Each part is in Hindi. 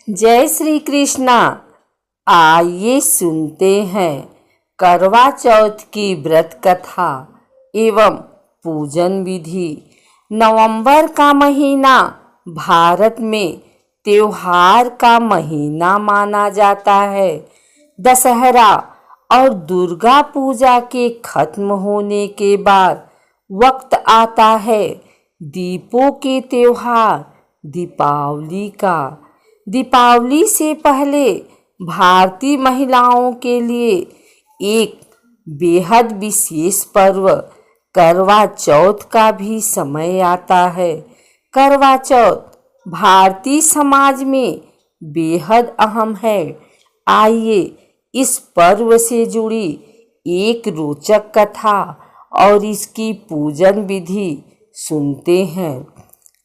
जय श्री कृष्णा। आइए सुनते हैं करवा चौथ की व्रत कथा एवं पूजन विधि। नवंबर का महीना भारत में त्योहार का महीना माना जाता है। दशहरा और दुर्गा पूजा के खत्म होने के बाद वक्त आता है दीपों के त्योहार दीपावली का। दीपावली से पहले भारतीय महिलाओं के लिए एक बेहद विशेष पर्व करवा चौथ का भी समय आता है। करवा चौथ भारतीय समाज में बेहद अहम है। आइए इस पर्व से जुड़ी एक रोचक कथा और इसकी पूजन विधि सुनते हैं।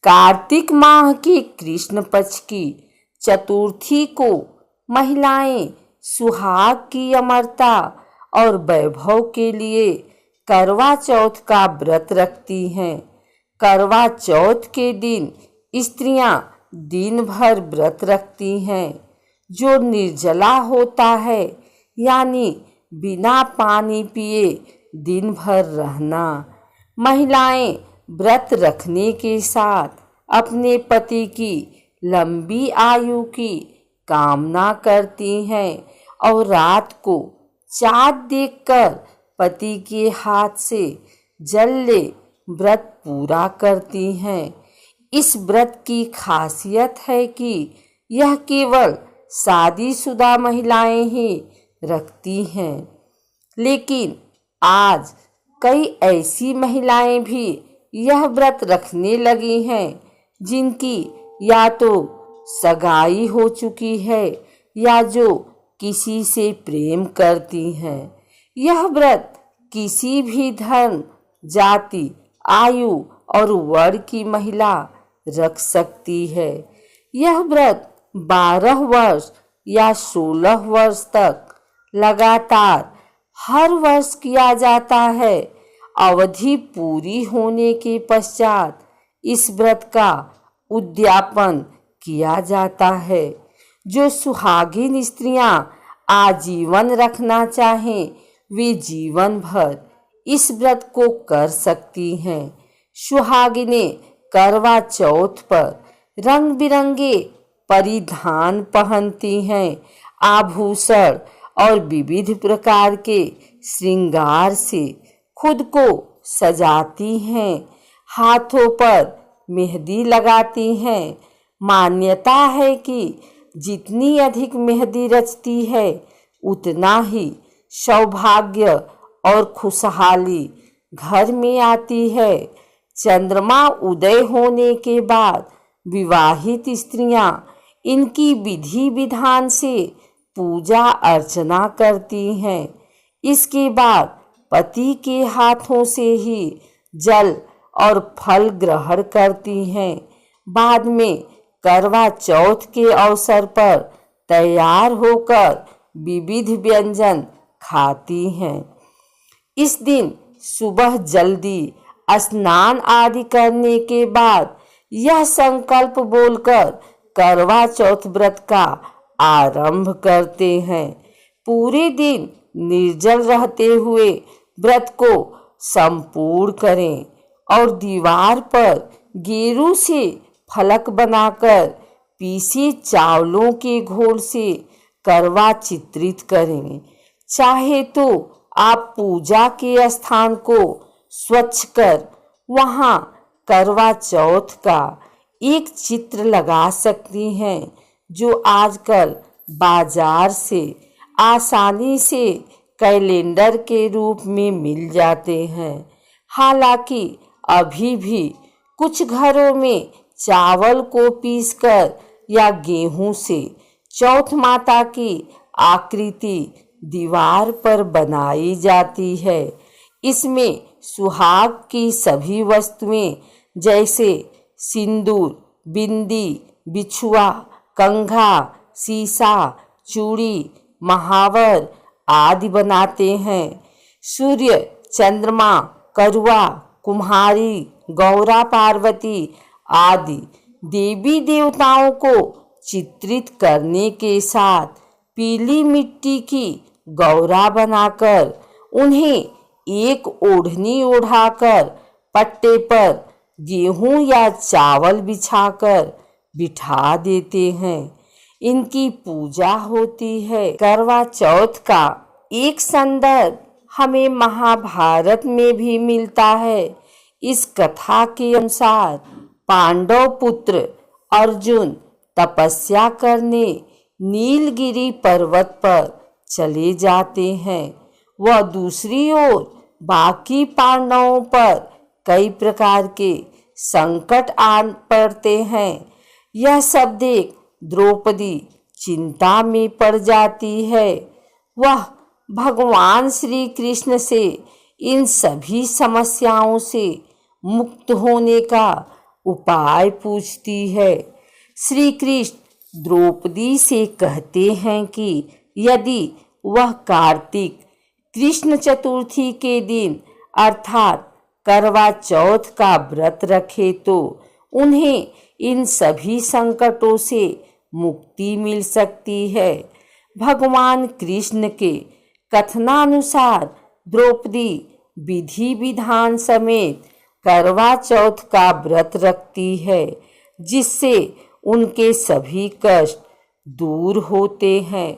कार्तिक माह की कृष्ण पक्ष की चतुर्थी को महिलाएं सुहाग की अमरता और वैभव के लिए करवा चौथ का व्रत रखती हैं। करवा चौथ के दिन स्त्रियां दिन भर व्रत रखती हैं, जो निर्जला होता है, यानी बिना पानी पिए दिन भर रहना। महिलाएं व्रत रखने के साथ अपने पति की लंबी आयु की कामना करती हैं और रात को चाँद देखकर पति के हाथ से जल ले व्रत पूरा करती हैं। इस व्रत की खासियत है कि यह केवल शादीशुदा महिलाएं ही रखती हैं, लेकिन आज कई ऐसी महिलाएं भी यह व्रत रखने लगी हैं जिनकी या तो सगाई हो चुकी है या जो किसी से प्रेम करती हैं। यह व्रत किसी भी धर्म, जाति, आयु और वर्ग की महिला रख सकती है। यह व्रत 12 वर्ष या 16 वर्ष तक लगातार हर वर्ष किया जाता है। अवधि पूरी होने के पश्चात इस व्रत का उद्यापन किया जाता है। जो सुहागिन स्त्रियां आजीवन रखना चाहें, वे जीवन भर इस व्रत को कर सकती हैं। सुहागिनें करवा चौथ पर रंग बिरंगे परिधान पहनती हैं, आभूषण और विविध प्रकार के श्रृंगार से खुद को सजाती हैं, हाथों पर मेहंदी लगाती हैं। मान्यता है कि जितनी अधिक मेहंदी रचती है, उतना ही सौभाग्य और खुशहाली घर में आती है। चंद्रमा उदय होने के बाद विवाहित स्त्रियां इनकी विधि विधान से पूजा अर्चना करती हैं। इसके बाद पति के हाथों से ही जल और फल ग्रहण करती हैं। बाद में करवा चौथ के अवसर पर तैयार होकर विविध व्यंजन खाती हैं। इस दिन सुबह जल्दी स्नान आदि करने के बाद यह संकल्प बोलकर करवा चौथ व्रत का आरंभ करते हैं। पूरे दिन निर्जल रहते हुए व्रत को संपूर्ण करें और दीवार पर गेरू से फलक बनाकर पीसे चावलों के घोल से करवा चित्रित करें। चाहे तो आप पूजा के स्थान को स्वच्छ कर वहां करवा चौथ का एक चित्र लगा सकती हैं, जो आजकल बाजार से आसानी से कैलेंडर के रूप में मिल जाते हैं। हालांकि अभी भी कुछ घरों में चावल को पीसकर या गेहूं से चौथ माता की आकृति दीवार पर बनाई जाती है। इसमें सुहाग की सभी वस्तुएं जैसे सिंदूर, बिंदी, बिछुआ, कंघा, सीसा, चूड़ी, महावर आदि बनाते हैं। सूर्य, चंद्रमा, करुआ, कुम्हारी, गौरा, पार्वती आदि देवी देवताओं को चित्रित करने के साथ पीली मिट्टी की गौरा बनाकर उन्हें एक ओढ़नी ओढ़ाकर पट्टे पर गेहूं या चावल बिछाकर बिठा देते हैं। इनकी पूजा होती है। करवा चौथ का एक संदर्भ हमें महाभारत में भी मिलता है। इस कथा के अनुसार पांडव पुत्र अर्जुन तपस्या करने नीलगिरी पर्वत पर चले जाते हैं। वह दूसरी ओर बाकी पांडवों पर कई प्रकार के संकट आ पड़ते हैं। यह सब देख द्रौपदी चिंता में पड़ जाती है। वह भगवान श्री कृष्ण से इन सभी समस्याओं से मुक्त होने का उपाय पूछती है। श्री कृष्ण द्रौपदी से कहते हैं कि यदि वह कार्तिक कृष्ण चतुर्थी के दिन अर्थात करवा चौथ का व्रत रखे तो उन्हें इन सभी संकटों से मुक्ति मिल सकती है। भगवान कृष्ण के कथनानुसार द्रौपदी विधि विधान समेत करवा चौथ का व्रत रखती है, जिससे उनके सभी कष्ट दूर होते हैं।